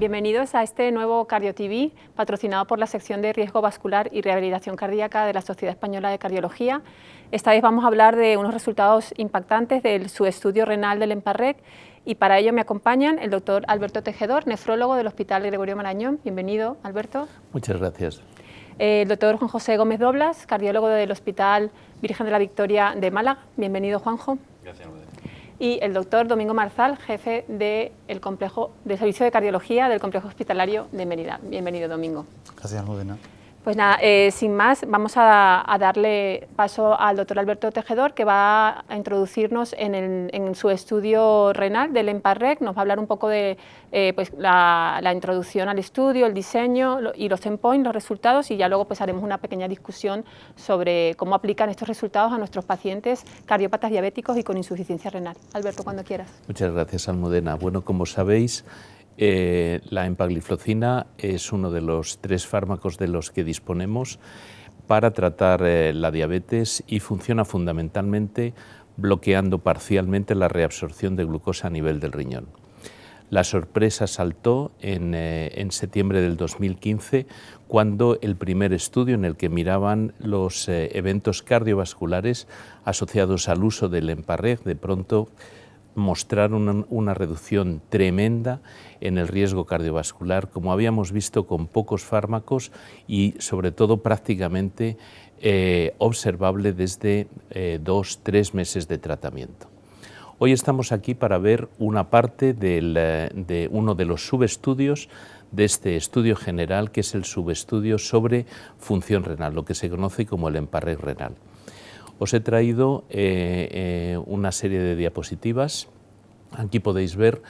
Bienvenidos a este nuevo Cardio TV, patrocinado por la sección de Riesgo Vascular y Rehabilitación Cardíaca de la Sociedad Española de Cardiología. Esta vez vamos a hablar de unos resultados impactantes del subestudio renal del EMPA-REC y para ello me acompañan el doctor Alberto Tejedor, nefrólogo del Hospital Gregorio Marañón. Bienvenido, Alberto. Muchas gracias. El doctor Juan José Gómez Doblas, cardiólogo del Hospital Virgen de la Victoria de Málaga. Bienvenido, Juanjo. Gracias, Alberto. Y el doctor Domingo Marzal, jefe del Servicio de Cardiología del Complejo Hospitalario de Mérida. Bienvenido, Domingo. Gracias, Almudena. Pues nada, sin más, vamos a darle paso al doctor Alberto Tejedor, que va a introducirnos en su estudio renal del EMPA-REC. Nos va a hablar un poco de la introducción al estudio, el diseño y los endpoints, los resultados, y ya luego pues haremos una pequeña discusión sobre cómo aplican estos resultados a nuestros pacientes cardiópatas diabéticos y con insuficiencia renal. Alberto, cuando quieras. Muchas gracias, Almudena. Bueno, como sabéis, la empagliflozina es uno de los 3 fármacos de los que disponemos para tratar la diabetes y funciona fundamentalmente bloqueando parcialmente la reabsorción de glucosa a nivel del riñón. La sorpresa saltó en septiembre del 2015 cuando el primer estudio en el que miraban los eventos cardiovasculares asociados al uso del EMPA-REC de pronto mostraron una reducción tremenda en el riesgo cardiovascular, como habíamos visto con pocos fármacos y sobre todo prácticamente observable desde 2-3 meses de tratamiento. Hoy estamos aquí para ver una parte de uno de los subestudios de este estudio general, que es el subestudio sobre función renal, lo que se conoce como el EMPA-REC renal. Os he traído una serie de diapositivas. Aquí podéis ver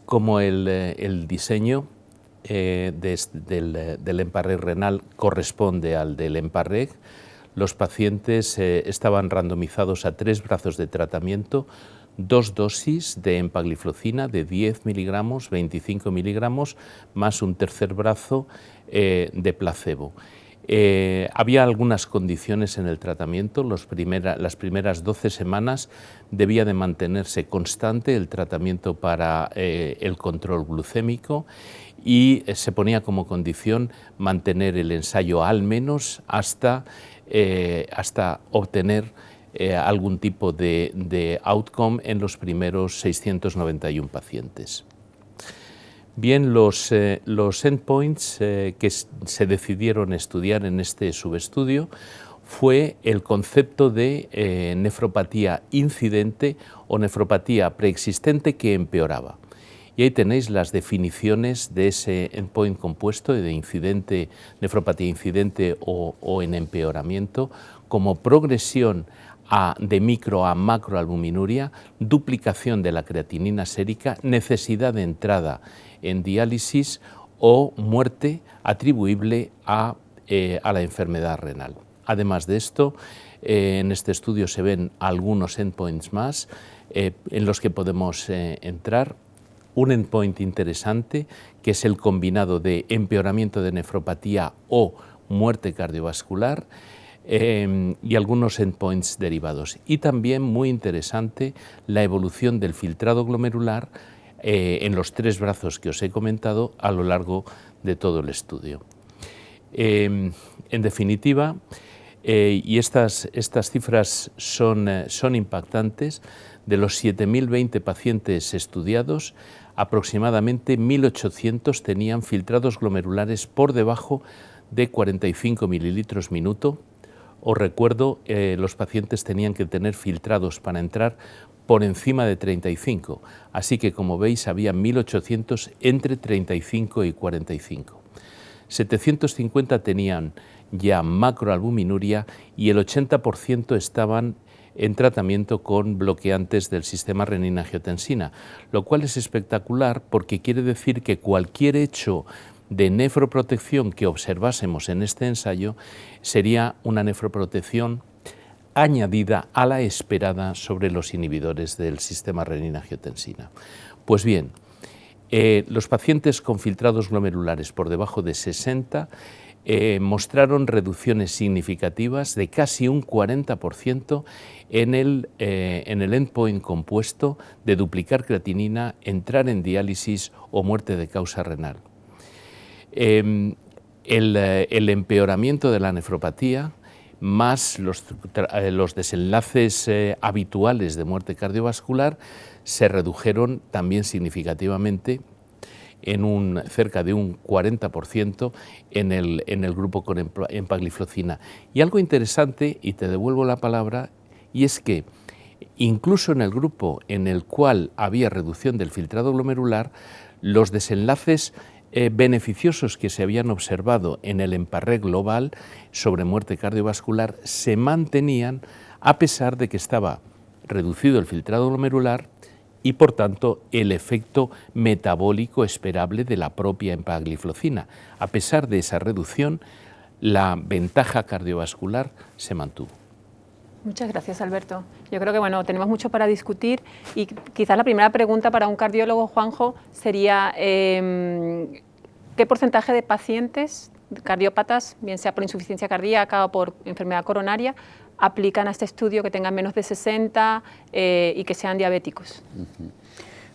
cómo el diseño del EMPA-REC renal corresponde al del EMPA-REC. Los pacientes estaban randomizados a 3 brazos de tratamiento, 2 dosis de empagliflozina de 10 miligramos, 25 miligramos, más un tercer brazo de placebo. Había algunas condiciones en el tratamiento. Las primeras 12 semanas debía de mantenerse constante el tratamiento para el control glucémico y se ponía como condición mantener el ensayo al menos hasta obtener algún tipo de outcome en los primeros 691 pacientes. Bien, los endpoints que se decidieron estudiar en este subestudio fue el concepto de nefropatía incidente o nefropatía preexistente que empeoraba. Y ahí tenéis las definiciones de ese endpoint compuesto de incidente, nefropatía incidente o en empeoramiento, como progresión de micro a macroalbuminuria, duplicación de la creatinina sérica, necesidad de entrada en diálisis o muerte atribuible a la enfermedad renal. Además de esto, en este estudio se ven algunos endpoints más en los que podemos entrar. Un endpoint interesante que es el combinado de empeoramiento de nefropatía o muerte cardiovascular, y algunos endpoints derivados. Y también muy interesante la evolución del filtrado glomerular en los 3 brazos que os he comentado a lo largo de todo el estudio. En definitiva, y estas cifras son impactantes, de los 7.020 pacientes estudiados, aproximadamente 1.800 tenían filtrados glomerulares por debajo de 45 mililitros minuto. Os recuerdo, los pacientes tenían que tener filtrados para entrar por encima de 35, así que como veis había 1.800 entre 35 y 45. 750 tenían ya macroalbuminuria y el 80% estaban en tratamiento con bloqueantes del sistema renina-angiotensina, lo cual es espectacular porque quiere decir que cualquier hecho de nefroprotección que observásemos en este ensayo sería una nefroprotección añadida a la esperada sobre los inhibidores del sistema renina-angiotensina. Pues bien, los pacientes con filtrados glomerulares por debajo de 60 mostraron reducciones significativas de casi un 40% en el endpoint compuesto de duplicar creatinina, entrar en diálisis o muerte de causa renal. El empeoramiento de la nefropatía más los desenlaces habituales de muerte cardiovascular se redujeron también significativamente en cerca de un 40% en el grupo con empagliflozina. Y algo interesante, y te devuelvo la palabra, y es que incluso en el grupo en el cual había reducción del filtrado glomerular, los desenlaces beneficiosos que se habían observado en el EMPA-REG global sobre muerte cardiovascular se mantenían a pesar de que estaba reducido el filtrado glomerular y, por tanto, el efecto metabólico esperable de la propia empagliflozina. A pesar de esa reducción, la ventaja cardiovascular se mantuvo. Muchas gracias, Alberto. Yo creo que bueno, tenemos mucho para discutir y quizás la primera pregunta para un cardiólogo, Juanjo, sería ¿qué porcentaje de pacientes cardiópatas, bien sea por insuficiencia cardíaca o por enfermedad coronaria, aplican a este estudio que tengan menos de 60 y que sean diabéticos?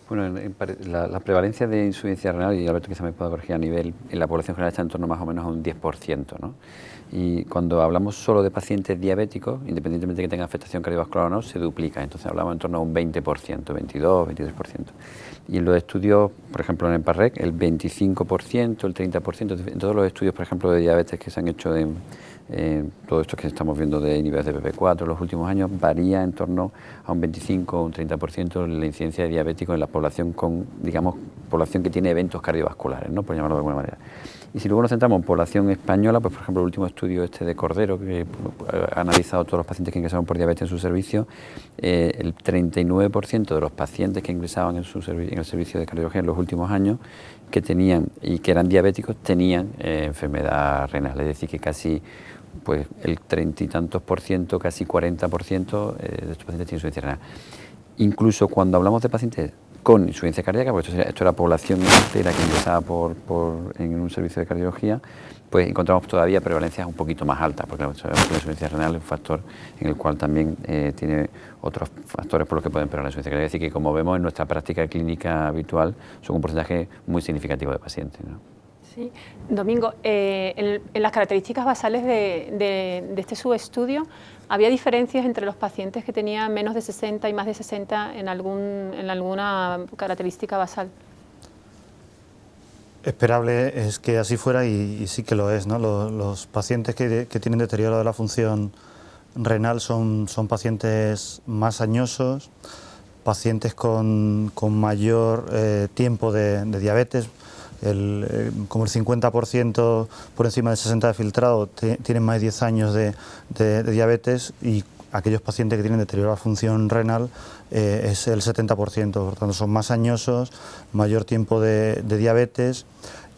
Bueno, la prevalencia de insuficiencia renal, y Alberto quizá me pueda corregir a nivel, en la población general está en torno más o menos a un 10%, ¿no? Y cuando hablamos solo de pacientes diabéticos, independientemente de que tengan afectación cardiovascular o no, se duplica, entonces hablamos en torno a un 20%, 22, 23%. Y en los estudios, por ejemplo en el EMPA-REG, el 25%, el 30%, en todos los estudios, por ejemplo, de diabetes que se han hecho en todo esto que estamos viendo de niveles de PP4 en los últimos años, varía en torno a un 25 o un 30% la incidencia de diabéticos en la población con, digamos, población que tiene eventos cardiovasculares, ¿no?, por llamarlo de alguna manera. Y si luego nos centramos en población española, pues por ejemplo el último estudio este de Cordero, que ha analizado todos los pacientes que ingresaron por diabetes en su servicio, el 39% de los pacientes que ingresaban en el servicio de cardiología en los últimos años, que tenían y que eran diabéticos, tenían enfermedad renal, es decir, que casi pues el 30 y tantos por ciento, casi 40% de estos pacientes tienen insuficiencia renal. Incluso cuando hablamos de pacientes con insuficiencia cardíaca, porque esto era población entera que ingresaba en un servicio de cardiología, pues encontramos todavía prevalencias un poquito más altas, porque sabemos que la insuficiencia renal es un factor en el cual también tiene otros factores por los que pueden empeorar la insuficiencia cardíaca. Es decir, que como vemos en nuestra práctica clínica habitual, son un porcentaje muy significativo de pacientes, ¿no? Sí. Domingo, en las características basales de este subestudio, ¿había diferencias entre los pacientes que tenían menos de 60 y más de 60 en alguna característica basal? Esperable es que así fuera y sí que lo es, ¿no? Los pacientes que tienen deterioro de la función renal son pacientes más añosos, pacientes con mayor tiempo de diabetes. Como el 50% por encima de 60 de filtrado tienen más de 10 años de diabetes, y aquellos pacientes que tienen deterioro de la función renal es el 70%, por tanto son más añosos, mayor tiempo de diabetes,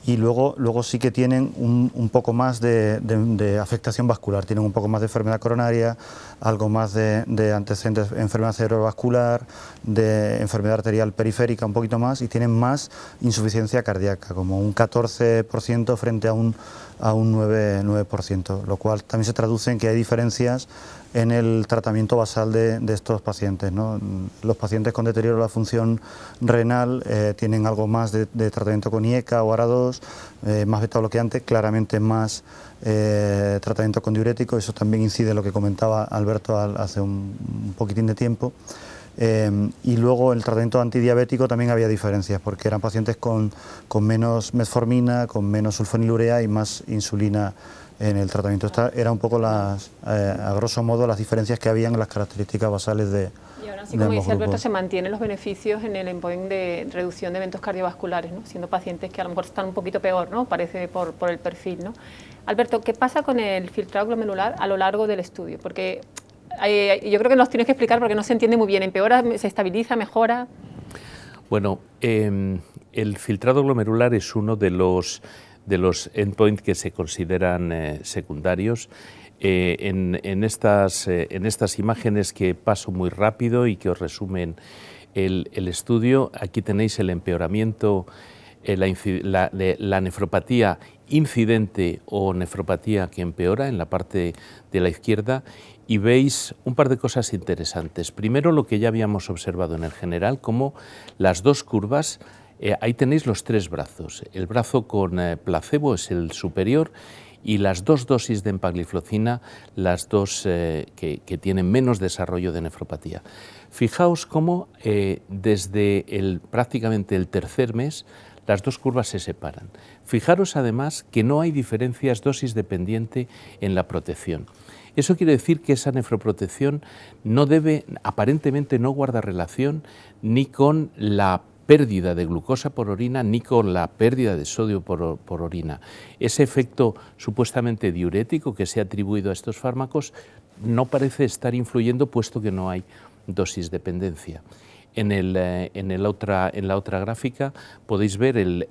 y luego sí que tienen un poco más de afectación vascular, tienen un poco más de enfermedad coronaria, algo más de antecedentes de enfermedad cerebrovascular, de enfermedad arterial periférica un poquito más, y tienen más insuficiencia cardíaca, como un 14% frente a un 9%, lo cual también se traduce en que hay diferencias en el tratamiento basal de estos pacientes, ¿no? Los pacientes con deterioro de la función renal tienen algo más de tratamiento con IECA o ARA2, más beta-bloqueante, claramente más tratamiento con diurético. Eso también incide en lo que comentaba Alberto hace un poquitín de tiempo. Y luego el tratamiento antidiabético también había diferencias, porque eran pacientes con menos metformina, con menos sulfonilurea y más insulina en el tratamiento. Esta era un poco a grosso modo las diferencias que habían en las características basales de. Y ahora sí, como dice Alberto, se mantienen los beneficios en el endpoint de reducción de eventos cardiovasculares, ¿no?, siendo pacientes que a lo mejor están un poquito peor, ¿no?, parece por el perfil, ¿no? Alberto, ¿qué pasa con el filtrado glomerular a lo largo del estudio? Porque yo creo que nos tienes que explicar porque no se entiende muy bien. ¿Empeora, se estabiliza, mejora? Bueno, el filtrado glomerular es uno de los endpoints que se consideran secundarios. En estas imágenes que paso muy rápido y que os resumen el estudio, aquí tenéis el empeoramiento, la nefropatía incidente o nefropatía que empeora en la parte de la izquierda, y veis un par de cosas interesantes. Primero, lo que ya habíamos observado en el general, como las dos curvas Ahí tenéis los 3 brazos. El brazo con placebo es el superior y las 2 dosis de empagliflozina, las 2 que tienen menos desarrollo de nefropatía. Fijaos cómo desde prácticamente el tercer mes las 2 curvas se separan. Fijaros además que no hay diferencias dosis dependiente en la protección. Eso quiere decir que esa nefroprotección aparentemente no guarda relación ni con la pérdida de glucosa por orina ni con la pérdida de sodio por orina. Ese efecto supuestamente diurético que se ha atribuido a estos fármacos no parece estar influyendo, puesto que no hay dosis dependencia. En la otra gráfica podéis ver el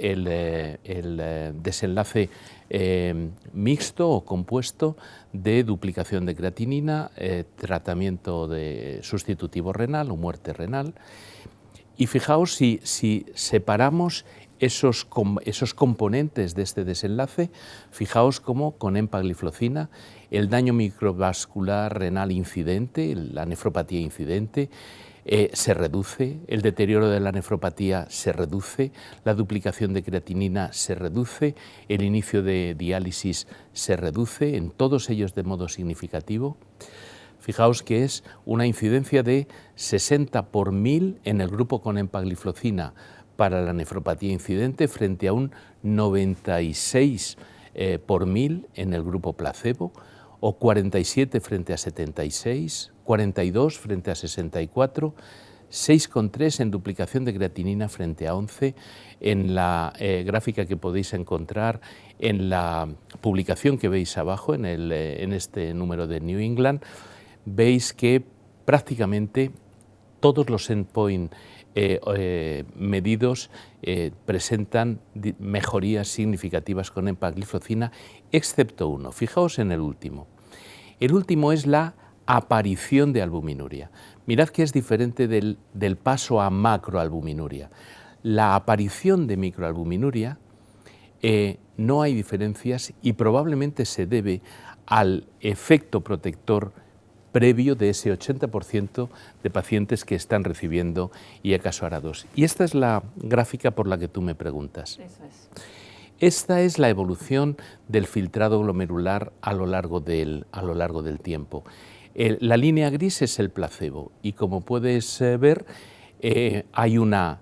desenlace mixto o compuesto de duplicación de creatinina, tratamiento sustitutivo renal o muerte renal. Y fijaos si separamos esos componentes de este desenlace, fijaos cómo con empagliflozina el daño microvascular renal incidente, la nefropatía incidente, se reduce, el deterioro de la nefropatía se reduce, la duplicación de creatinina se reduce, el inicio de diálisis se reduce, en todos ellos de modo significativo. Fijaos que es una incidencia de 60 por 1000 en el grupo con empagliflozina para la nefropatía incidente frente a un 96 por 1000 en el grupo placebo, o 47 frente a 76, 42 frente a 64, 6,3 en duplicación de creatinina frente a 11, en la gráfica que podéis encontrar en la publicación que veis abajo, en este número de New England, veis que prácticamente todos los endpoints medidos presentan mejorías significativas con empagliflozina, excepto uno. Fijaos en el último. El último es la aparición de albuminuria. Mirad que es diferente del paso a macroalbuminuria. La aparición de microalbuminuria no hay diferencias y probablemente se debe al efecto protector previo de ese 80% de pacientes que están recibiendo Iacasora-2. Y esta es la gráfica por la que tú me preguntas. Eso es. Esta es la evolución del filtrado glomerular a lo largo del tiempo. La línea gris es el placebo y, como puedes ver, hay una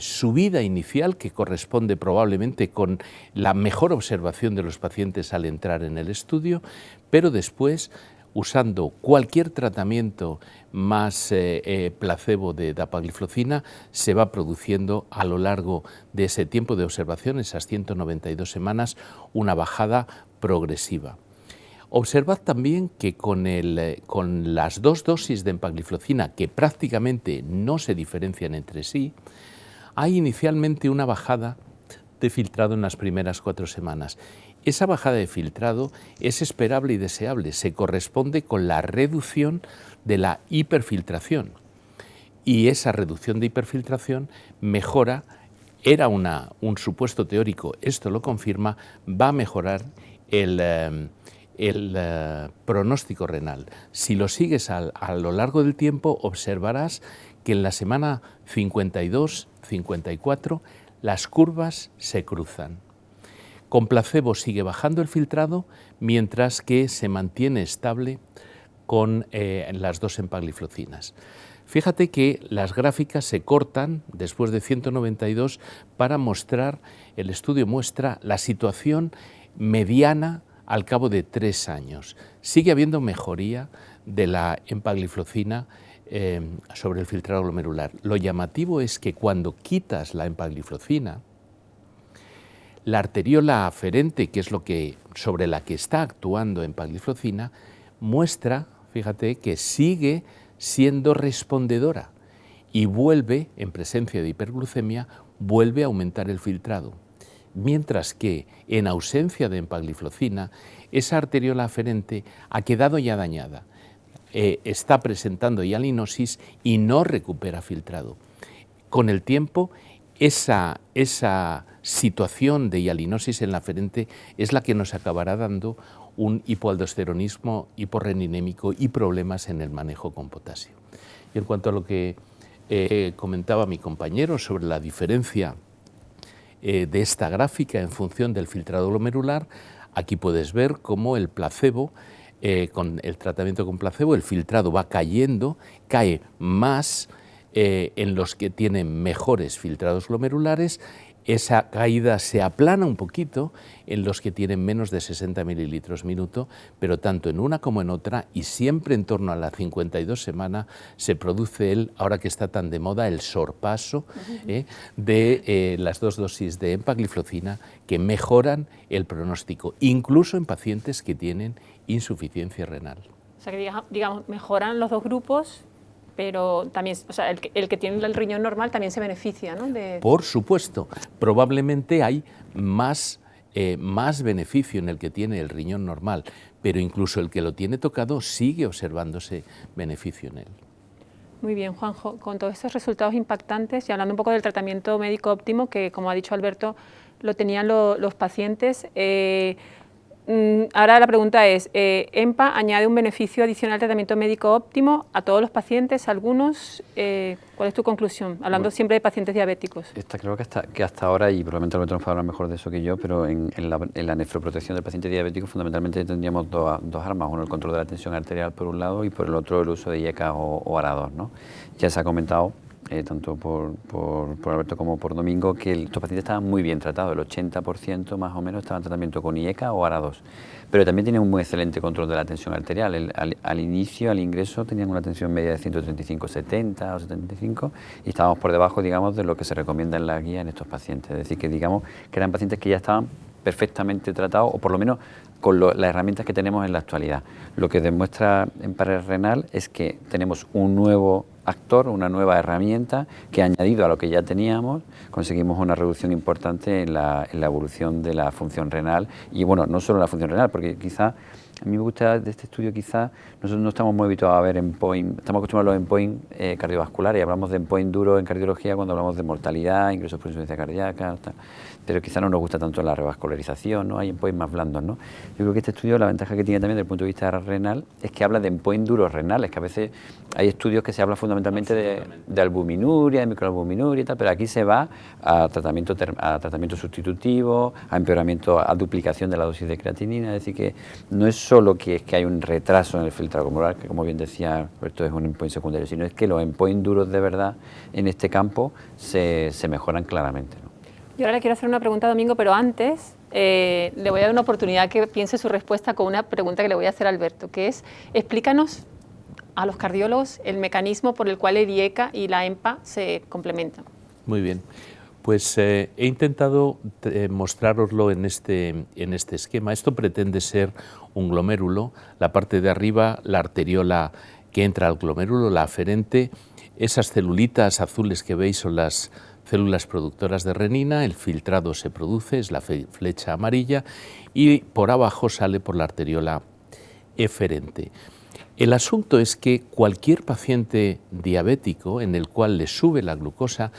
subida inicial que corresponde probablemente con la mejor observación de los pacientes al entrar en el estudio, pero después, usando cualquier tratamiento más placebo de dapagliflozina, se va produciendo a lo largo de ese tiempo de observación, esas 192 semanas, una bajada progresiva. Observad también que con las 2 dosis de empagliflozina, que prácticamente no se diferencian entre sí, hay inicialmente una bajada de filtrado en las primeras 4 semanas. Esa bajada de filtrado es esperable y deseable, se corresponde con la reducción de la hiperfiltración. Y esa reducción de hiperfiltración mejora, era un supuesto teórico, esto lo confirma, va a mejorar el pronóstico renal. Si lo sigues a lo largo del tiempo, observarás que en la semana 52-54 las curvas se cruzan. Con placebo sigue bajando el filtrado, mientras que se mantiene estable con las 2 empagliflozinas. Fíjate que las gráficas se cortan después de 192 para mostrar, el estudio muestra la situación mediana al cabo de 3 años. Sigue habiendo mejoría de la empagliflozina sobre el filtrado glomerular. Lo llamativo es que cuando quitas la empagliflozina, la arteriola aferente, que es sobre la que está actuando empagliflozina, muestra, fíjate, que sigue siendo respondedora y vuelve, en presencia de hiperglucemia, vuelve a aumentar el filtrado. Mientras que en ausencia de empagliflozina, esa arteriola aferente ha quedado ya dañada, está presentando hialinosis y no recupera filtrado. Con el tiempo, esa situación de hialinosis en la aferente es la que nos acabará dando un hipoaldosteronismo hiporreninémico y problemas en el manejo con potasio. Y en cuanto a lo que comentaba mi compañero sobre la diferencia de esta gráfica en función del filtrado glomerular, aquí puedes ver cómo el placebo, con el tratamiento con placebo, el filtrado va cayendo, cae más en los que tienen mejores filtrados glomerulares. Esa caída se aplana un poquito en los que tienen menos de 60 mililitros minuto, pero tanto en una como en otra, y siempre en torno a las 52 semanas, se produce ahora que está tan de moda, el sorpaso de las 2 dosis de empagliflozina que mejoran el pronóstico, incluso en pacientes que tienen insuficiencia renal. O sea que digamos mejoran los dos grupos, pero también, o sea, el que tiene el riñón normal también se beneficia, ¿no? Por supuesto, probablemente hay más beneficio en el que tiene el riñón normal, pero incluso el que lo tiene tocado sigue observándose beneficio en él. Muy bien, Juanjo, con todos estos resultados impactantes y hablando un poco del tratamiento médico óptimo, que como ha dicho Alberto, lo tenían los pacientes, ahora la pregunta es, ¿EMPA añade un beneficio adicional al tratamiento médico óptimo a todos los pacientes, algunos? ¿Cuál es tu conclusión? Hablando siempre de pacientes diabéticos. Está claro que hasta ahora, y probablemente Alberto nos puede hablar mejor de eso que yo, pero en la nefroprotección del paciente diabético fundamentalmente tendríamos dos armas, uno el control de la tensión arterial por un lado y por el otro el uso de IECA o ARA2, ¿no? Ya se ha comentado tanto por Alberto como por Domingo, que estos pacientes estaban muy bien tratados, el 80% más o menos estaban en tratamiento con IECA o ARA2, pero también tienen un muy excelente control de la tensión arterial. Al inicio, al ingreso, tenían una tensión media de 135/70 o 75 y estábamos por debajo, digamos, de lo que se recomienda en la guía en estos pacientes, es decir, que digamos que eran pacientes que ya estaban perfectamente tratados, o por lo menos con las herramientas que tenemos en la actualidad. Lo que demuestra EMPA-REG renal es que tenemos un nuevo actor, una nueva herramienta que, añadido a lo que ya teníamos, conseguimos una reducción importante en la evolución de la función renal. Y bueno, no solo la función renal, porque quizá, a mí me gusta de este estudio, quizá nosotros no estamos muy habituados a ver endpoint, estamos acostumbrados a los endpoint cardiovasculares, y hablamos de endpoint duro en cardiología cuando hablamos de mortalidad, ingresos por insuficiencia cardíaca, tal, pero quizá no nos gusta tanto la revascularización, ¿no? Hay endpoints más blandos, ¿no? Yo creo que este estudio, la ventaja que tiene también desde el punto de vista renal, es que habla de endpoint duros renales, que a veces hay estudios que se hablan fundamentalmente de albuminuria, de microalbuminuria y tal, pero aquí se va a tratamiento sustitutivo, a empeoramiento, a duplicación de la dosis de creatinina, es decir, que no es solo que hay un retraso en el filtrado glomerular, que como bien decía Alberto es un endpoint secundario, sino es que los endpoint duros de verdad en este campo se mejoran claramente, ¿no? Yo ahora le quiero hacer una pregunta a Domingo, pero antes le voy a dar una oportunidad que piense su respuesta con una pregunta que le voy a hacer a Alberto, que es, explícanos a los cardiólogos el mecanismo por el cual el IECA y la EMPA se complementan. Muy bien, pues he intentado mostraroslo en este esquema. Esto pretende ser un glomérulo, la parte de arriba, la arteriola que entra al glomérulo, la aferente, esas celulitas azules que veis son las células productoras de renina, el filtrado se produce, es la flecha amarilla, y por abajo sale por la arteriola eferente. El asunto es que cualquier paciente diabético en el cual le sube la glucosa,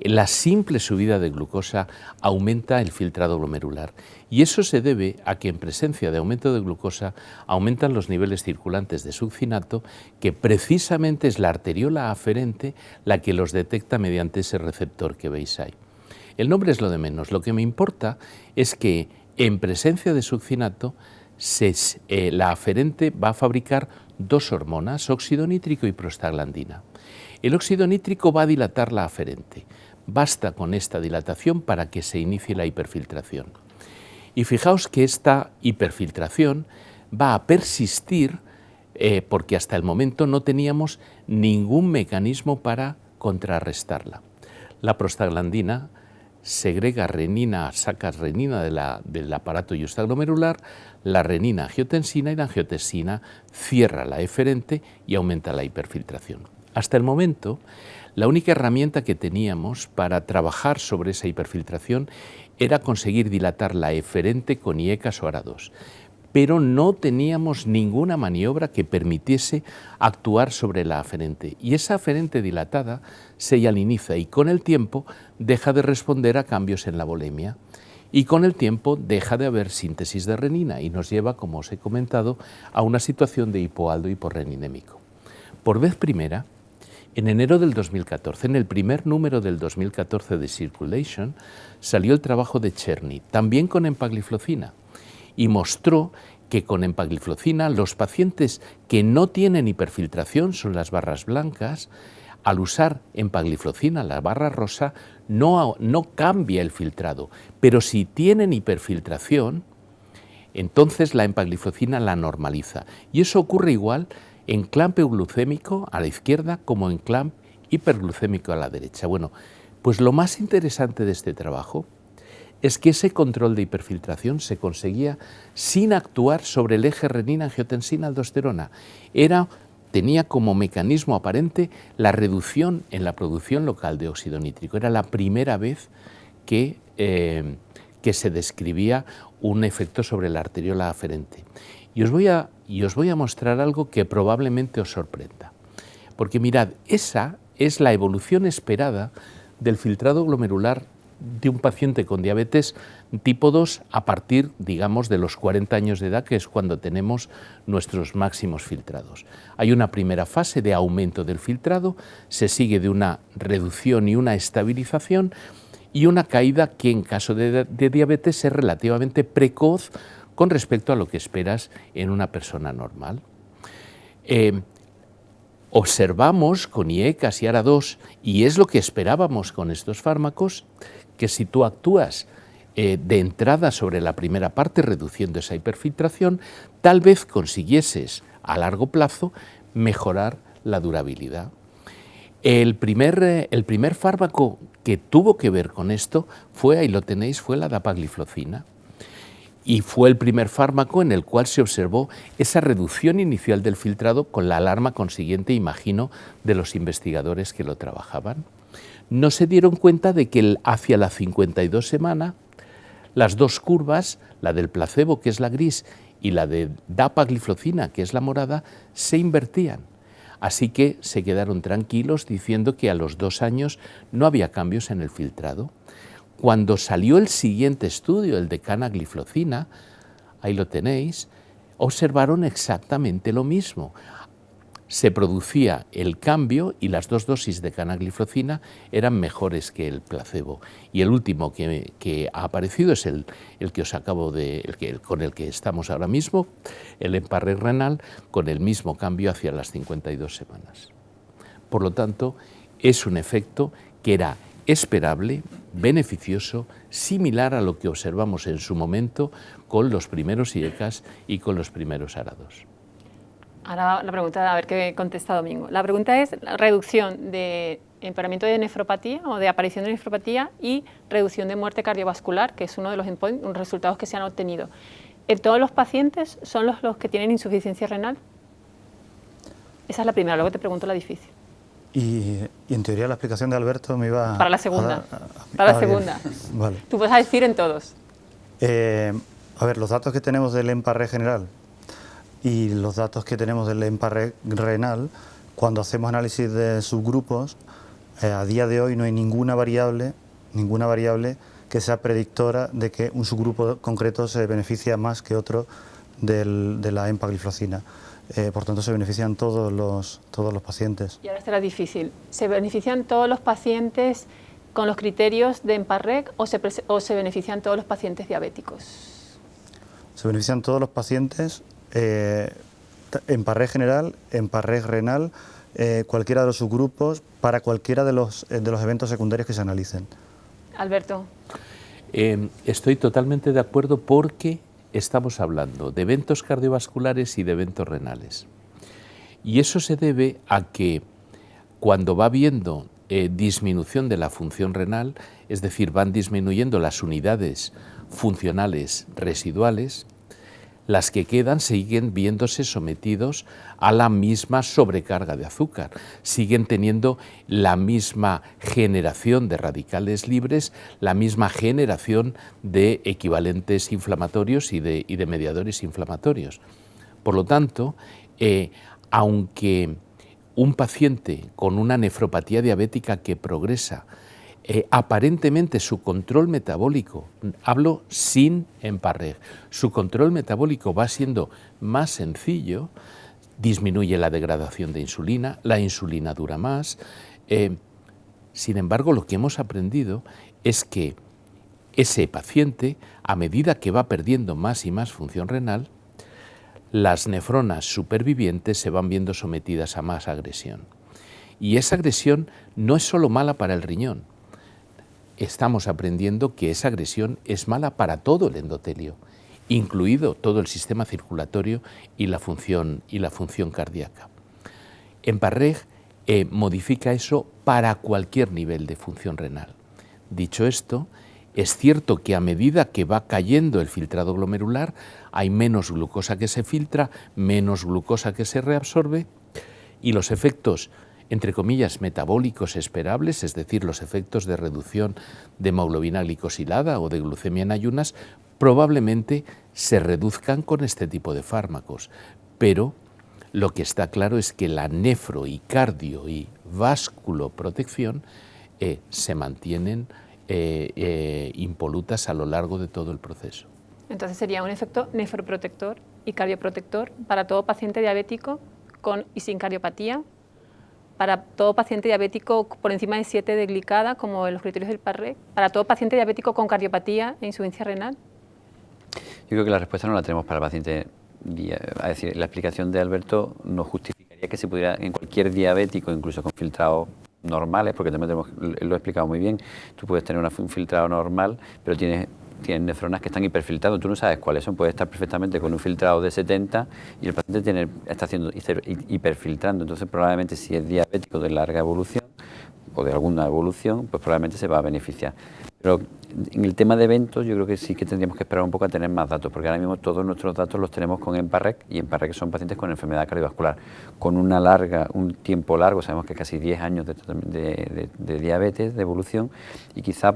la simple subida de glucosa aumenta el filtrado glomerular, y eso se debe a que en presencia de aumento de glucosa aumentan los niveles circulantes de succinato, que precisamente es la arteriola aferente la que los detecta mediante ese receptor que veis ahí. El nombre es lo de menos, lo que me importa es que en presencia de succinato la aferente va a fabricar dos hormonas, óxido nítrico y prostaglandina. El óxido nítrico va a dilatar la aferente. Basta con esta dilatación para que se inicie la hiperfiltración. Y fijaos que esta hiperfiltración va a persistir porque hasta el momento no teníamos ningún mecanismo para contrarrestarla. La prostaglandina segrega renina, saca renina del aparato justaglomerular, la renina angiotensina, y la angiotensina cierra la eferente y aumenta la hiperfiltración. Hasta el momento, la única herramienta que teníamos para trabajar sobre esa hiperfiltración era conseguir dilatar la eferente con IECAS o ARA2, pero no teníamos ninguna maniobra que permitiese actuar sobre la aferente, y esa aferente dilatada se hialiniza y con el tiempo deja de responder a cambios en la volemia, y con el tiempo deja de haber síntesis de renina y nos lleva, como os he comentado, a una situación de hipoaldo hiporreninémico. Por vez primera, En enero del 2014, en el primer número del 2014 de Circulation, salió el trabajo de Cherny, también con empagliflozina, y mostró que con empagliflozina los pacientes que no tienen hiperfiltración, son las barras blancas, al usar empagliflozina, la barra rosa, no cambia el filtrado, pero si tienen hiperfiltración, entonces la empagliflozina la normaliza. Y eso ocurre igual en clamp euglucémico a la izquierda como en clamp hiperglucémico a la derecha. Bueno, pues lo más interesante de este trabajo es que ese control de hiperfiltración se conseguía sin actuar sobre el eje renina-angiotensina-aldosterona. Tenía como mecanismo aparente la reducción en la producción local de óxido nítrico. Era la primera vez que se describía un efecto sobre la arteriola aferente. Y os voy a mostrar algo que probablemente os sorprenda. Porque mirad, esa es la evolución esperada del filtrado glomerular de un paciente con diabetes tipo 2 a partir, digamos, de los 40 años de edad, que es cuando tenemos nuestros máximos filtrados. Hay una primera fase de aumento del filtrado, se sigue de una reducción y una estabilización y una caída que en caso de diabetes es relativamente precoz con respecto a lo que esperas en una persona normal. Observamos con IECAS y ARA2, y es lo que esperábamos con estos fármacos, que si tú actúas de entrada sobre la primera parte, reduciendo esa hiperfiltración, tal vez consiguieses a largo plazo mejorar la durabilidad. El primer fármaco que tuvo que ver con esto fue, ahí lo tenéis, fue la dapagliflozina. Y fue el primer fármaco en el cual se observó esa reducción inicial del filtrado con la alarma consiguiente, imagino, de los investigadores que lo trabajaban. No se dieron cuenta de que hacia la 52 semana las dos curvas, la del placebo, que es la gris, y la de dapagliflozina, que es la morada, se invertían. Así que se quedaron tranquilos diciendo que a los 2 años no había cambios en el filtrado. Cuando salió el siguiente estudio, el de canagliflozina, ahí lo tenéis, observaron exactamente lo mismo. Se producía el cambio y las 2 dosis de canagliflozina eran mejores que el placebo. Y el último que ha aparecido es el que os acabo con el que estamos ahora mismo, el EMPA-REG renal, con el mismo cambio hacia las 52 semanas. Por lo tanto, es un efecto que era esperable, beneficioso, similar a lo que observamos en su momento con los primeros IECAS y con los primeros ARA2. Ahora la pregunta, a ver qué contesta Domingo. La pregunta es la reducción de empeoramiento de nefropatía o de aparición de nefropatía y reducción de muerte cardiovascular, que es uno de los resultados que se han obtenido. ¿En todos los pacientes son los que tienen insuficiencia renal? Esa es la primera, luego te pregunto la difícil. Y en teoría la explicación de Alberto me iba para la segunda. Para la segunda. Vale. Tú puedes decir en todos. A ver, los datos que tenemos del EMPA-REG general y los datos que tenemos del EMPA-REG renal, cuando hacemos análisis de subgrupos, a día de hoy no hay ninguna variable que sea predictora de que un subgrupo concreto se beneficia más que otro de la empagliflozina. Por tanto, se benefician todos los pacientes. Y ahora será difícil. ¿Se benefician todos los pacientes con los criterios de EMPA-REG o se benefician todos los pacientes diabéticos? Se benefician todos los pacientes, EMPA-REG general, EMPA-REG renal, cualquiera de los subgrupos, para cualquiera de los eventos secundarios que se analicen. Alberto. Estoy totalmente de acuerdo porque estamos hablando de eventos cardiovasculares y de eventos renales. Y eso se debe a que cuando va habiendo disminución de la función renal, es decir, van disminuyendo las unidades funcionales residuales, las que quedan siguen viéndose sometidos a la misma sobrecarga de azúcar, siguen teniendo la misma generación de radicales libres, la misma generación de equivalentes inflamatorios y de mediadores inflamatorios. Por lo tanto, aunque un paciente con una nefropatía diabética que progresa, aparentemente su control metabólico, hablo sin EMPA-REG, su control metabólico va siendo más sencillo, disminuye la degradación de insulina, la insulina dura más. Sin embargo, lo que hemos aprendido es que ese paciente, a medida que va perdiendo más y más función renal, las nefronas supervivientes se van viendo sometidas a más agresión. Y esa agresión no es solo mala para el riñón. Estamos aprendiendo que esa agresión es mala para todo el endotelio, incluido todo el sistema circulatorio y la función cardíaca. EMPA-REG modifica eso para cualquier nivel de función renal. Dicho esto, es cierto que a medida que va cayendo el filtrado glomerular, hay menos glucosa que se filtra, menos glucosa que se reabsorbe, y los efectos, entre comillas, metabólicos esperables, es decir, los efectos de reducción de hemoglobina glicosilada o de glucemia en ayunas, probablemente se reduzcan con este tipo de fármacos. Pero lo que está claro es que la nefro y cardio y vasculoprotección se mantienen impolutas a lo largo de todo el proceso. Entonces sería un efecto nefroprotector y cardioprotector para todo paciente diabético con y sin cardiopatía, para todo paciente diabético por encima de 7 de glicada, como en los criterios del EMPA-REG, para todo paciente diabético con cardiopatía e insuficiencia renal. Yo creo que la respuesta no la tenemos para el paciente. Es decir, la explicación de Alberto nos justificaría que se pudiera en cualquier diabético, incluso con filtrados normales, porque también lo he explicado muy bien, tú puedes tener un filtrado normal, pero tienes nefronas que están hiperfiltrando, tú no sabes cuáles son, puedes estar perfectamente con un filtrado de 70 y el paciente está haciendo hiperfiltrando, entonces probablemente si es diabético de larga evolución o de alguna evolución, pues probablemente se va a beneficiar. Pero en el tema de eventos yo creo que sí que tendríamos que esperar un poco a tener más datos, porque ahora mismo todos nuestros datos los tenemos con EMPA-REG, y EMPA-REG son pacientes con enfermedad cardiovascular, con un tiempo largo, sabemos que casi 10 años de diabetes, de evolución, y quizá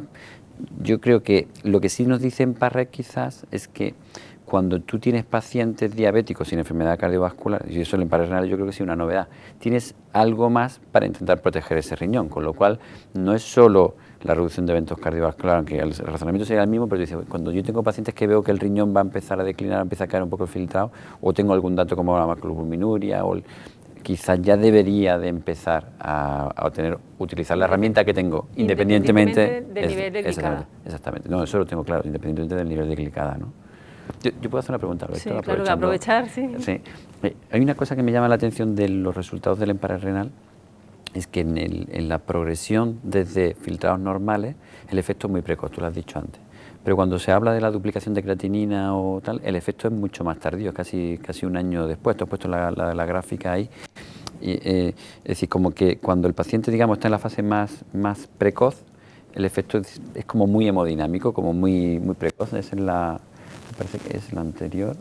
yo creo que lo que sí nos dice EMPA-REG quizás es que cuando tú tienes pacientes diabéticos sin enfermedad cardiovascular, y eso el EMPA-REG renal yo creo que sí una novedad, tienes algo más para intentar proteger ese riñón, con lo cual no es solo la reducción de eventos cardiovasculares, aunque el razonamiento sería el mismo, pero dice, cuando yo tengo pacientes que veo que el riñón va a empezar a declinar, empieza a caer un poco el filtrado, o tengo algún dato como la macroglobulinuria, o quizás ya debería de empezar a utilizar la herramienta que tengo, independientemente del nivel de glicada. Exactamente, no, eso lo tengo claro, independientemente del nivel de glicada, ¿no? Yo puedo hacer una pregunta, Alberto, sí, claro, aprovechar, sí. Sí. Hay una cosa que me llama la atención de los resultados del EMPA-REG renal, es que en la progresión desde filtrados normales, el efecto es muy precoz, tú lo has dicho antes. Pero cuando se habla de la duplicación de creatinina o tal, el efecto es mucho más tardío, casi un año después. Tú has puesto la gráfica ahí. Es decir, como que cuando el paciente, digamos, está en la fase más precoz, el efecto es como muy hemodinámico, como muy precoz. Me parece que es la anterior.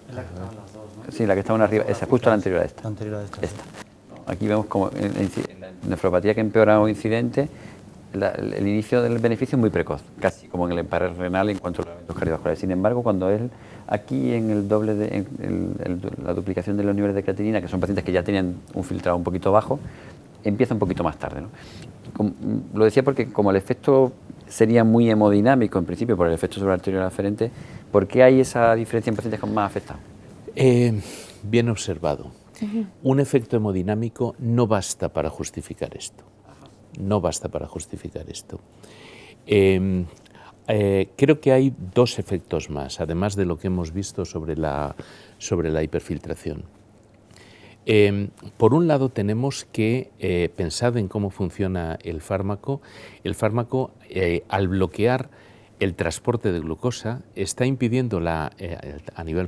Es la que estaban las dos, ¿no? Sí, la que está una arriba, esa, justo la anterior a esta. La anterior a esta. Esta. Aquí vemos como en la nefropatía que empeora o incidente, el inicio del beneficio es muy precoz, casi como en el EMPA-REG renal en cuanto a los eventos cardiovasculares. Sin embargo, cuando es aquí en el la duplicación de los niveles de creatinina, que son pacientes que ya tenían un filtrado un poquito bajo, empieza un poquito más tarde, ¿no? Lo decía porque como el efecto sería muy hemodinámico en principio por el efecto sobre la arterial aferente, ¿por qué hay esa diferencia en pacientes con más afectados? Bien observado. Un efecto hemodinámico no basta para justificar esto. No basta para justificar esto. Creo que hay dos efectos más, además de lo que hemos visto sobre la hiperfiltración. Por un lado tenemos que pensar en cómo funciona el fármaco. El fármaco, al bloquear el transporte de glucosa, está impidiendo a nivel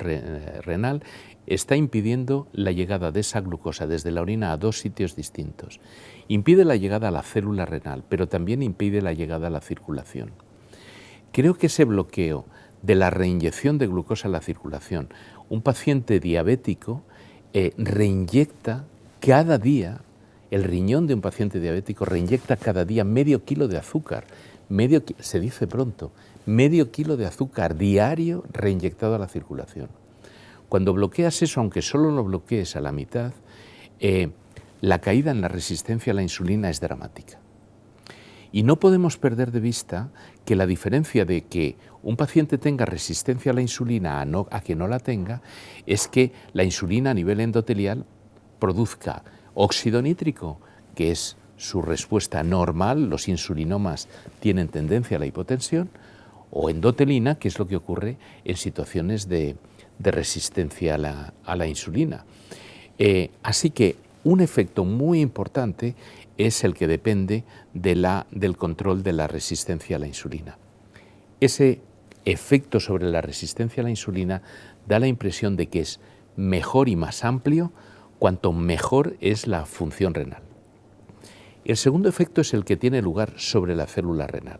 renal, está impidiendo la llegada de esa glucosa desde la orina a dos sitios distintos. Impide la llegada a la célula renal, pero también impide la llegada a la circulación. Creo que ese bloqueo de la reinyección de glucosa a la circulación, un paciente diabético reinyecta cada día, el riñón de un paciente diabético reinyecta cada día medio kilo de azúcar, se dice pronto, medio kilo de azúcar diario reinyectado a la circulación. Cuando bloqueas eso, aunque solo lo bloquees a la mitad, la caída en la resistencia a la insulina es dramática. Y no podemos perder de vista que la diferencia de que un paciente tenga resistencia a la insulina a que no la tenga es que la insulina a nivel endotelial produzca óxido nítrico, que es su respuesta normal, los insulinomas tienen tendencia a la hipotensión, o endotelina, que es lo que ocurre en situaciones de resistencia a la insulina. Así que un efecto muy importante es el que depende del control de la resistencia a la insulina. Ese efecto sobre la resistencia a la insulina da la impresión de que es mejor y más amplio cuanto mejor es la función renal. El segundo efecto es el que tiene lugar sobre la célula renal.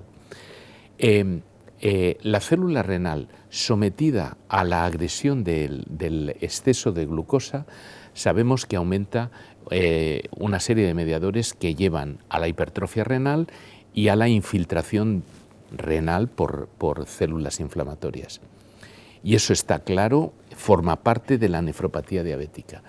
La célula renal sometida a la agresión del exceso de glucosa, sabemos que aumenta una serie de mediadores que llevan a la hipertrofia renal y a la infiltración renal por células inflamatorias. Y eso está claro, forma parte de la nefropatía diabética.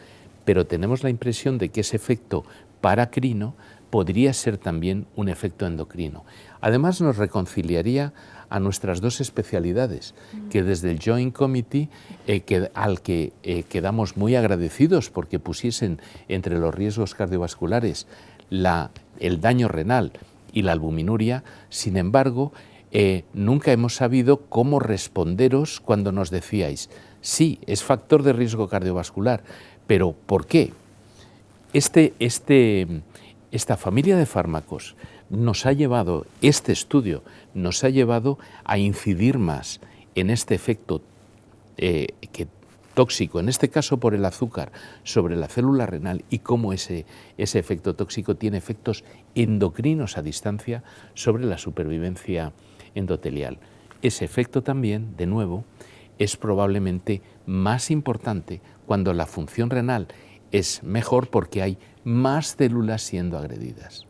Pero tenemos la impresión de que ese efecto paracrino podría ser también un efecto endocrino. Además, nos reconciliaría a nuestras dos especialidades, que desde el Joint Committee, al que quedamos muy agradecidos porque pusiesen entre los riesgos cardiovasculares el daño renal y la albuminuria. Sin embargo, nunca hemos sabido cómo responderos cuando nos decíais, sí, es factor de riesgo cardiovascular, pero ¿por qué? Esta familia de fármacos nos ha llevado, este estudio nos ha llevado a incidir más en este efecto tóxico, en este caso por el azúcar, sobre la célula renal y cómo ese efecto tóxico tiene efectos endocrinos a distancia sobre la supervivencia endotelial. Ese efecto también, de nuevo, es probablemente más importante cuando la función renal es mejor porque hay más células siendo agredidas.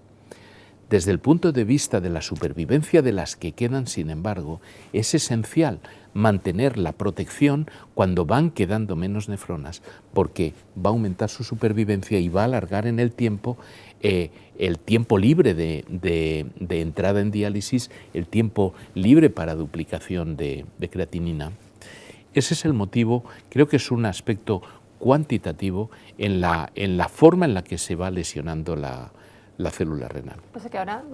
Desde el punto de vista de la supervivencia de las que quedan, sin embargo, es esencial mantener la protección cuando van quedando menos nefronas, porque va a aumentar su supervivencia y va a alargar en el tiempo libre de entrada en diálisis, el tiempo libre para duplicación de creatinina. Ese es el motivo, creo que es un aspecto cuantitativo en la forma en la que se va lesionando la célula renal. Pues es que ahora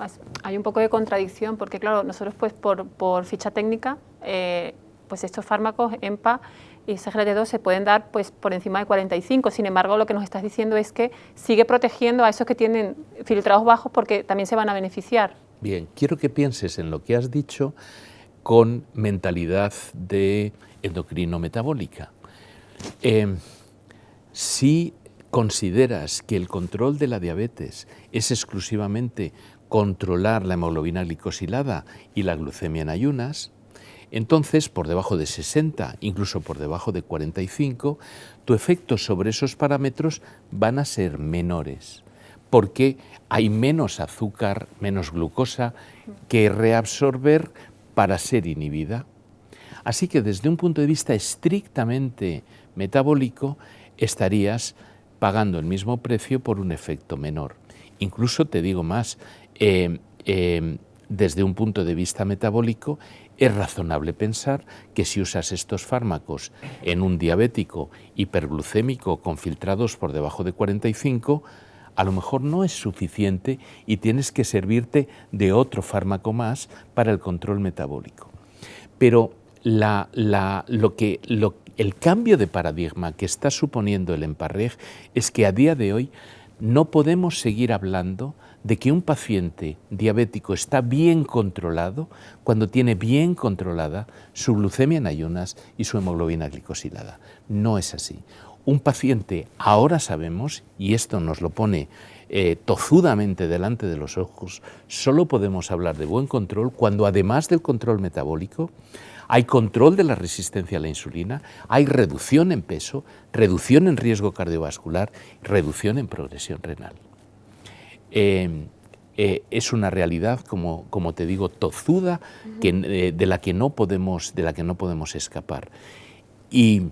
hay un poco de contradicción, porque claro, nosotros pues por ficha técnica, pues estos fármacos EMPA y SGLT2 se pueden dar pues por encima de 45, sin embargo lo que nos estás diciendo es que sigue protegiendo a esos que tienen filtrados bajos porque también se van a beneficiar. Bien, quiero que pienses en lo que has dicho con mentalidad de endocrino metabólica. Si consideras que el control de la diabetes es exclusivamente controlar la hemoglobina glicosilada y la glucemia en ayunas, entonces por debajo de 60, incluso por debajo de 45, tu efecto sobre esos parámetros van a ser menores, porque hay menos azúcar, menos glucosa que reabsorber para ser inhibida. Así que desde un punto de vista estrictamente metabólico, estarías pagando el mismo precio por un efecto menor. Incluso te digo más, desde un punto de vista metabólico, es razonable pensar que si usas estos fármacos en un diabético hiperglucémico con filtrados por debajo de 45, a lo mejor no es suficiente y tienes que servirte de otro fármaco más para el control metabólico. Pero el cambio de paradigma que está suponiendo el EMPA-REG es que a día de hoy no podemos seguir hablando de que un paciente diabético está bien controlado cuando tiene bien controlada su glucemia en ayunas y su hemoglobina glicosilada. No es así. Un paciente, ahora sabemos, y esto nos lo pone tozudamente delante de los ojos, solo podemos hablar de buen control cuando además del control metabólico hay control de la resistencia a la insulina, hay reducción en peso, reducción en riesgo cardiovascular, reducción en progresión renal. Es una realidad, como te digo, tozuda, de la que no podemos escapar. Y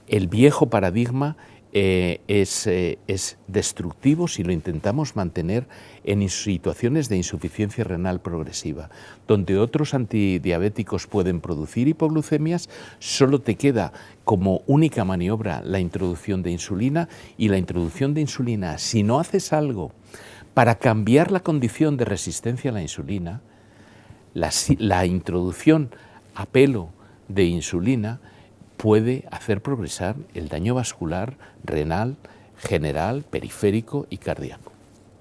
el viejo paradigma es destructivo si lo intentamos mantener en situaciones de insuficiencia renal progresiva. Donde otros antidiabéticos pueden producir hipoglucemias, solo te queda como única maniobra la introducción de insulina, y la introducción de insulina, si no haces algo para cambiar la condición de resistencia a la insulina, la introducción a pelo de insulina puede hacer progresar el daño vascular, renal, general, periférico y cardíaco.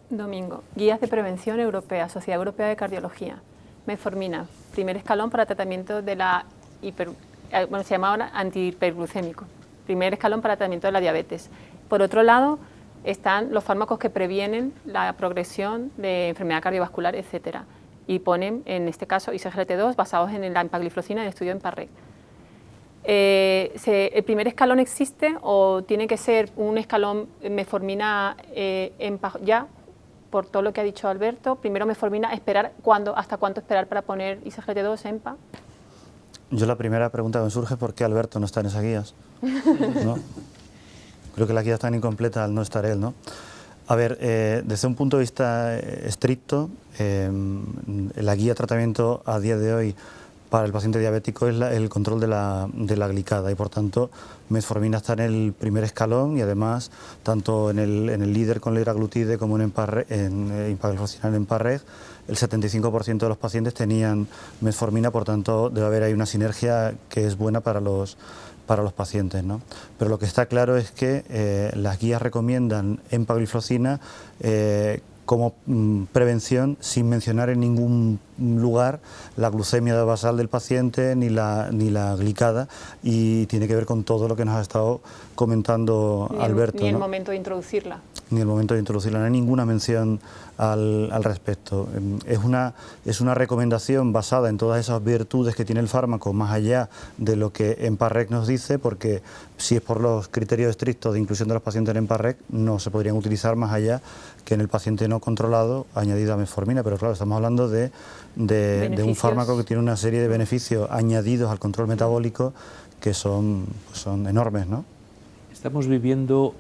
Domingo, guías de prevención europea, Sociedad Europea de Cardiología. Metformina, primer escalón para tratamiento de la se llama ahora antihiperglucémico, primer escalón para tratamiento de la diabetes. Por otro lado, están los fármacos que previenen la progresión de enfermedad cardiovascular, etcétera, y ponen, en este caso, ISGLT2 basados en la empagliflozina del estudio EMPA-REG. ¿El primer escalón existe o tiene que ser un escalón metformina ya? Por todo lo que ha dicho Alberto, primero metformina, esperar ¿hasta cuánto esperar para poner ISGLT2 EMPA? Yo la primera pregunta que me surge es ¿por qué Alberto no está en esas guías? ¿No? Creo que las guías están incompletas al no estar él, ¿no? A ver, desde un punto de vista estricto, la guía de tratamiento a día de hoy para el paciente diabético es el control de la glicada, y por tanto metformina está en el primer escalón, y además tanto en el líder con liraglutide como en empagliflozina en EMPA-REG, el 75% de los pacientes tenían metformina, por tanto debe haber ahí una sinergia que es buena para los pacientes, ¿no? Pero lo que está claro es que las guías recomiendan empagliflozina como prevención, sin mencionar en ningún lugar la glucemia basal del paciente ni la glicada, y tiene que ver con todo lo que nos ha estado comentando Alberto. Ni el momento de introducirla. Ni el momento de introducirla, no hay ninguna mención al respecto. Es una recomendación basada en todas esas virtudes que tiene el fármaco, más allá de lo que EMPA-REG nos dice, porque si es por los criterios estrictos de inclusión de los pacientes en EMPA-REG, no se podrían utilizar más allá que en el paciente no controlado añadido a metformina, pero claro, estamos hablando de un fármaco que tiene una serie de beneficios añadidos al control metabólico que son enormes, ¿no? Estamos viviendo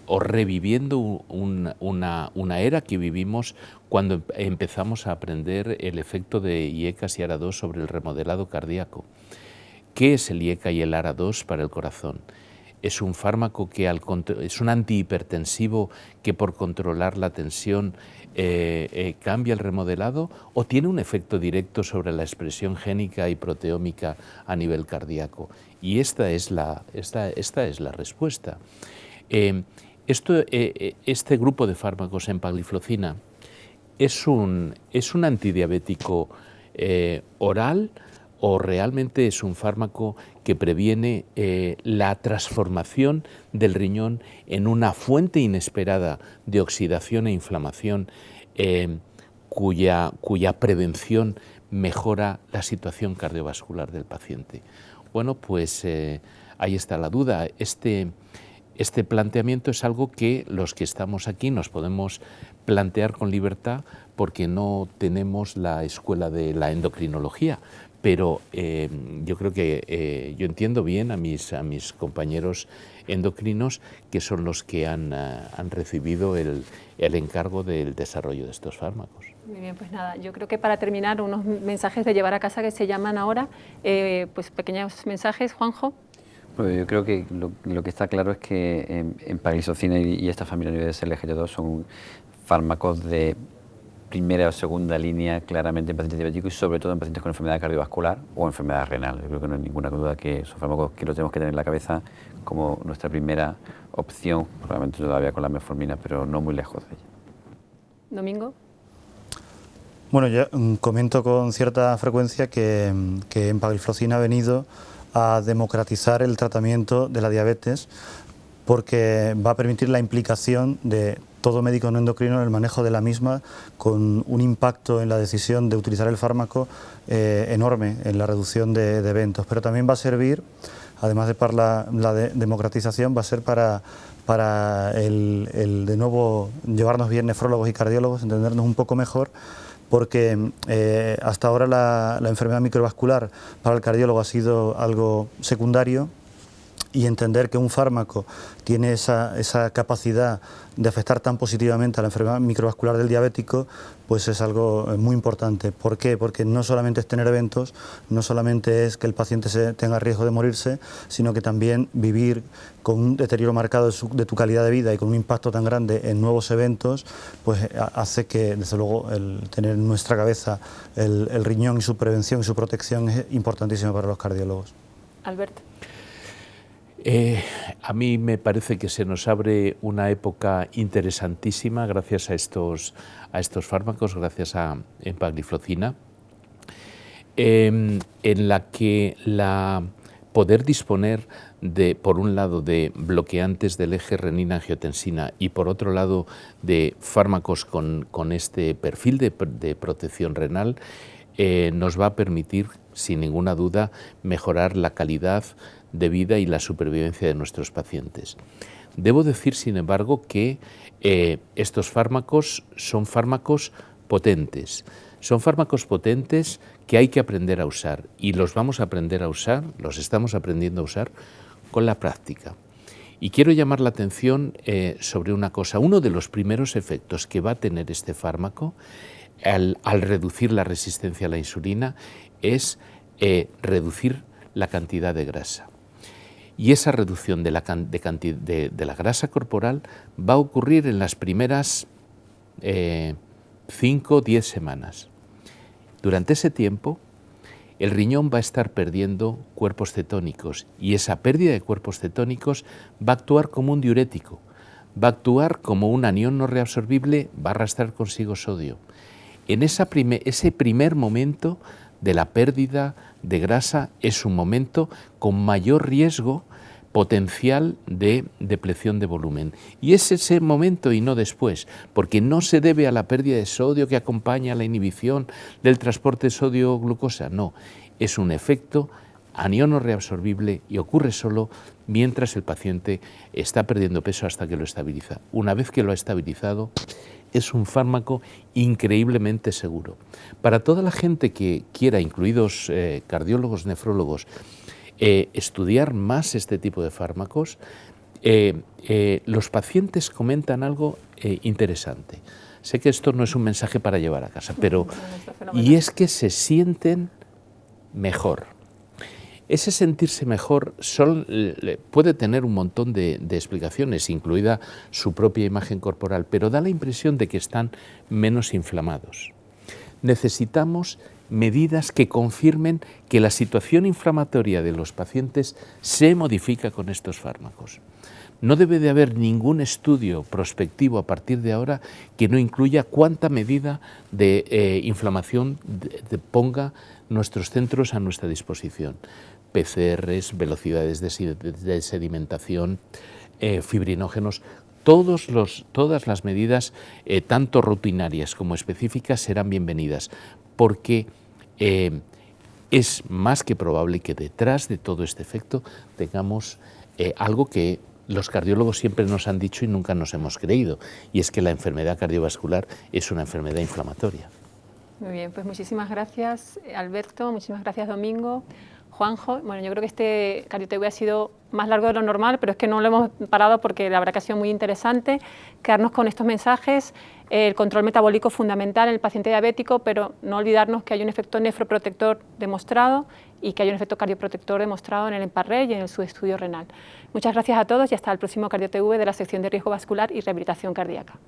o reviviendo una era que vivimos cuando empezamos a aprender el efecto de IECAS y ARA2 sobre el remodelado cardíaco. ¿Qué es el IECA y el ARA2 para el corazón? Es un fármaco es un antihipertensivo que por controlar la tensión cambia el remodelado, o tiene un efecto directo sobre la expresión génica y proteómica a nivel cardíaco. Y esta es la respuesta. Este grupo de fármacos empagliflozina es un antidiabético oral, o realmente es un fármaco que previene la transformación del riñón en una fuente inesperada de oxidación e inflamación, cuya prevención mejora la situación cardiovascular del paciente. Bueno, pues ahí está la duda. Este planteamiento es algo que los que estamos aquí nos podemos plantear con libertad, porque no tenemos la escuela de la endocrinología. Pero yo creo que yo entiendo bien a mis compañeros endocrinos, que son los que han recibido el encargo del desarrollo de estos fármacos. Muy bien, pues nada, yo creo que para terminar, unos mensajes de llevar a casa que se llaman ahora, pues pequeños mensajes, Juanjo. Bueno, yo creo que lo que está claro es que empagliflozina y esta familia de SGLT2 son fármacos de primera o segunda línea claramente en pacientes diabéticos, y sobre todo en pacientes con enfermedad cardiovascular o enfermedad renal. Yo creo que no hay ninguna duda que son fármacos que los tenemos que tener en la cabeza como nuestra primera opción, probablemente todavía con la metformina, pero no muy lejos de ella. Domingo. Bueno, yo comento con cierta frecuencia que empagliflozina ha venido a democratizar el tratamiento de la diabetes, porque va a permitir la implicación de todo médico no endocrino en el manejo de la misma, con un impacto en la decisión de utilizar el fármaco enorme en la reducción de eventos. Pero también va a servir, además de para la democratización, va a ser para el de nuevo llevarnos bien nefrólogos y cardiólogos, entendernos un poco mejor, porque hasta ahora la enfermedad microvascular para el cardiólogo ha sido algo secundario, y entender que un fármaco tiene esa capacidad de afectar tan positivamente a la enfermedad microvascular del diabético, pues es algo muy importante. ¿Por qué? Porque no solamente es tener eventos, no solamente es que el paciente tenga riesgo de morirse, sino que también vivir con un deterioro marcado de tu calidad de vida y con un impacto tan grande en nuevos eventos, pues hace que, desde luego, el tener en nuestra cabeza el riñón y su prevención y su protección es importantísimo para los cardiólogos. Alberto. A mí me parece que se nos abre una época interesantísima gracias a estos fármacos, gracias a empagliflozina, en la que poder disponer por un lado de bloqueantes del eje renina-angiotensina y por otro lado de fármacos con este perfil de protección renal, nos va a permitir, sin ninguna duda, mejorar la calidad de vida y la supervivencia de nuestros pacientes. Debo decir, sin embargo, que estos fármacos son fármacos potentes. Son fármacos potentes que hay que aprender a usar y los vamos a aprender a usar, los estamos aprendiendo a usar con la práctica. Y quiero llamar la atención sobre una cosa. Uno de los primeros efectos que va a tener este fármaco al reducir la resistencia a la insulina es reducir la cantidad de grasa. Y esa reducción de la grasa corporal va a ocurrir en las primeras 5 o 10 semanas. Durante ese tiempo, el riñón va a estar perdiendo cuerpos cetónicos y esa pérdida de cuerpos cetónicos va a actuar como un diurético, va a actuar como un anión no reabsorbible, va a arrastrar consigo sodio. En ese primer momento de la pérdida de grasa es un momento con mayor riesgo potencial de depleción de volumen. Y es ese momento y no después, porque no se debe a la pérdida de sodio que acompaña a la inhibición del transporte de sodio-glucosa, no, es un efecto anión no reabsorbible y ocurre solo mientras el paciente está perdiendo peso hasta que lo estabiliza. Una vez que lo ha estabilizado, es un fármaco increíblemente seguro. Para toda la gente que quiera, incluidos cardiólogos, nefrólogos, estudiar más este tipo de fármacos, los pacientes comentan algo interesante. Sé que esto no es un mensaje para llevar a casa, pero y es que se sienten mejor. Ese sentirse mejor puede tener un montón de explicaciones, incluida su propia imagen corporal, pero da la impresión de que están menos inflamados. Necesitamos medidas que confirmen que la situación inflamatoria de los pacientes se modifica con estos fármacos. No debe de haber ningún estudio prospectivo a partir de ahora que no incluya cuánta medida de inflamación ponga nuestros centros a nuestra disposición. PCRs, velocidades de sedimentación, fibrinógenos, todas las medidas, tanto rutinarias como específicas, serán bienvenidas, porque es más que probable que detrás de todo este efecto tengamos algo que los cardiólogos siempre nos han dicho y nunca nos hemos creído, y es que la enfermedad cardiovascular es una enfermedad inflamatoria. Muy bien, pues muchísimas gracias, Alberto, muchísimas gracias, Domingo. Juanjo, bueno, yo creo que este CardioTV ha sido más largo de lo normal, pero es que no lo hemos parado porque la verdad que ha sido muy interesante quedarnos con estos mensajes. El control metabólico fundamental en el paciente diabético, pero no olvidarnos que hay un efecto nefroprotector demostrado y que hay un efecto cardioprotector demostrado en el EMPA-REG y en el subestudio renal. Muchas gracias a todos y hasta el próximo CardioTV de la sección de riesgo vascular y rehabilitación cardíaca.